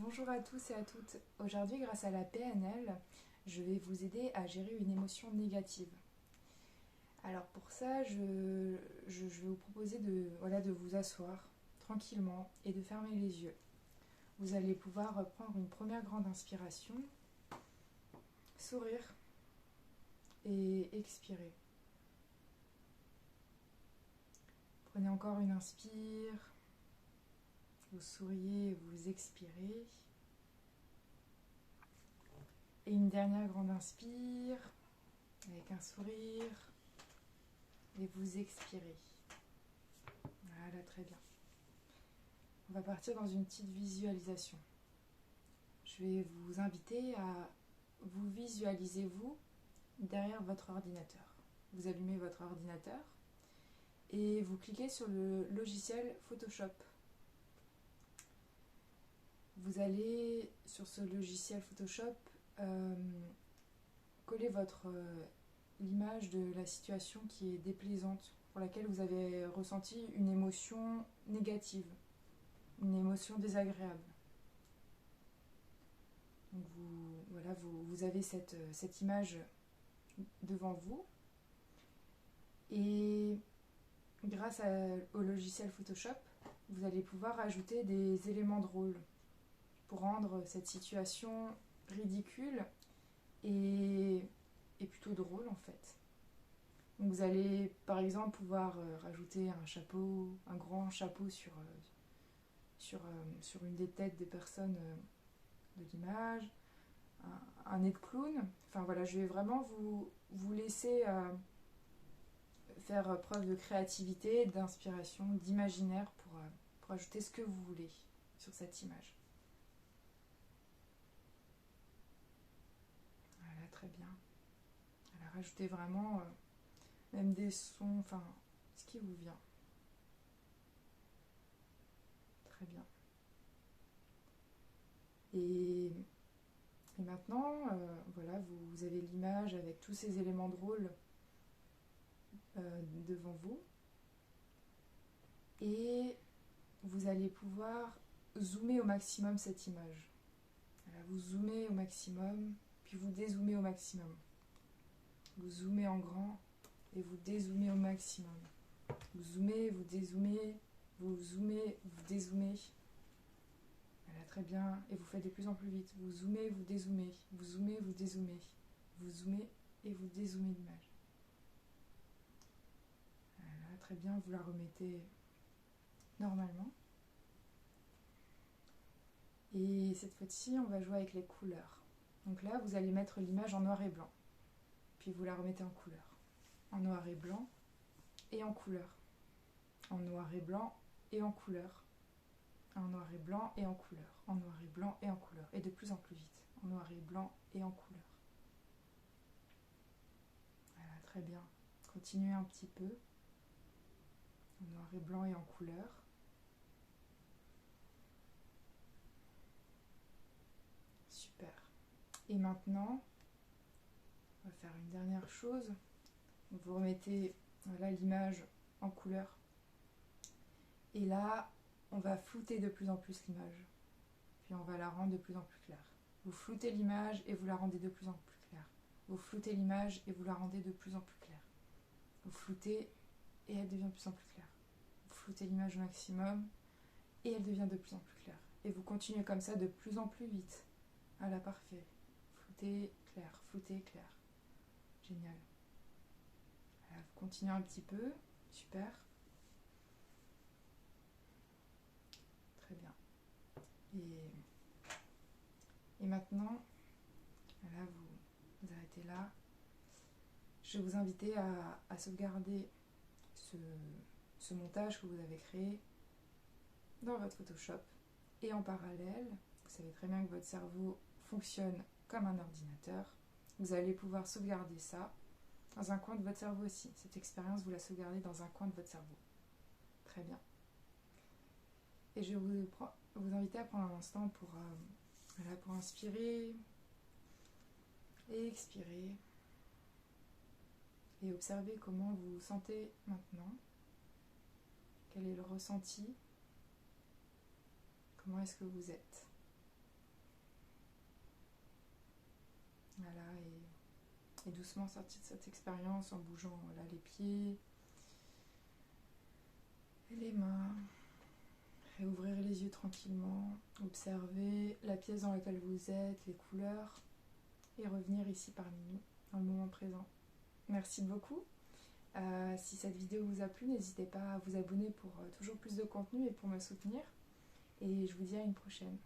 Bonjour à tous et à toutes. Aujourd'hui, grâce à la PNL, je vais vous aider à gérer une émotion négative. Alors pour ça, je vais vous proposer de vous asseoir tranquillement et de fermer les yeux. Vous allez pouvoir prendre une première grande inspiration, sourire et expirer. Prenez encore une inspire, vous souriez et vous expirez. Et une dernière grande inspire avec un sourire et vous expirez. Voilà, très bien. On va partir dans une petite visualisation. Je vais vous inviter à vous visualiser, vous, derrière votre ordinateur. Vous allumez votre ordinateur et vous cliquez sur le logiciel Photoshop. Vous allez, sur ce logiciel Photoshop, coller l'image de la situation qui est déplaisante, pour laquelle vous avez ressenti une émotion négative, une émotion désagréable. Donc vous avez cette image devant vous et grâce au logiciel Photoshop, vous allez pouvoir ajouter des éléments drôles pour rendre cette situation ridicule et plutôt drôle en fait. Donc vous allez par exemple pouvoir rajouter un chapeau, un grand chapeau sur une des têtes des personnes de l'image, un nez de clown. Enfin voilà, je vais vraiment vous laisser faire preuve de créativité, d'inspiration, d'imaginaire pour ajouter ce que vous voulez sur cette image. Voilà, très bien. Alors rajoutez vraiment même des sons, enfin ce qui vous vient. Très bien. Et maintenant, voilà, vous avez l'image avec tous ces éléments drôles devant vous. Et vous allez pouvoir zoomer au maximum cette image. Voilà, vous zoomez au maximum, puis vous dézoomez au maximum. Vous zoomez en grand et vous dézoomez au maximum. Vous zoomez, vous dézoomez, vous zoomez, vous dézoomez. Voilà, très bien. Et vous faites de plus en plus vite. Vous zoomez, vous dézoomez. Vous zoomez, vous dézoomez. Vous zoomez et vous dézoomez l'image. Voilà, très bien. Vous la remettez normalement. Et cette fois-ci, on va jouer avec les couleurs. Donc là, vous allez mettre l'image en noir et blanc. Puis vous la remettez en couleur. En noir et blanc et en couleur. En noir et blanc et en couleur. En noir et blanc et en couleur. En noir et blanc et en couleur. Et de plus en plus vite. En noir et blanc et en couleur. Voilà, très bien. Continuez un petit peu. En noir et blanc et en couleur. Super. Et maintenant, on va faire une dernière chose. Vous remettez voilà, l'image en couleur. Et là, on va flouter de plus en plus l'image. Puis on va la rendre de plus en plus claire. Vous floutez l'image et vous la rendez de plus en plus claire. Vous floutez l'image et vous la rendez de plus en plus claire. Vous floutez et elle devient de plus en plus claire. Vous floutez l'image au maximum et elle devient de plus en plus claire. Et vous continuez comme ça de plus en plus vite. Voilà, parfait. Floutez, clair, floutez, clair. Génial. Voilà, vous continuez un petit peu. Super. Très bien. Et maintenant, voilà, vous arrêtez là. Je vais vous inviter à sauvegarder ce montage que vous avez créé dans votre Photoshop. Et en parallèle, vous savez très bien que votre cerveau fonctionne comme un ordinateur. Vous allez pouvoir sauvegarder ça dans un coin de votre cerveau aussi. Cette expérience, vous la sauvegardez dans un coin de votre cerveau. Très bien. Et je vais vous inviter à prendre un instant pour inspirer et expirer. Et observer comment vous vous sentez maintenant. Quel est le ressenti? Comment est-ce que vous êtes? et doucement sortir de cette expérience en bougeant là, les pieds et les mains. Et ouvrir les yeux tranquillement, observer la pièce dans laquelle vous êtes, les couleurs, et revenir ici parmi nous, dans le moment présent. Merci beaucoup. Si cette vidéo vous a plu, n'hésitez pas à vous abonner pour toujours plus de contenu et pour me soutenir. Et je vous dis à une prochaine.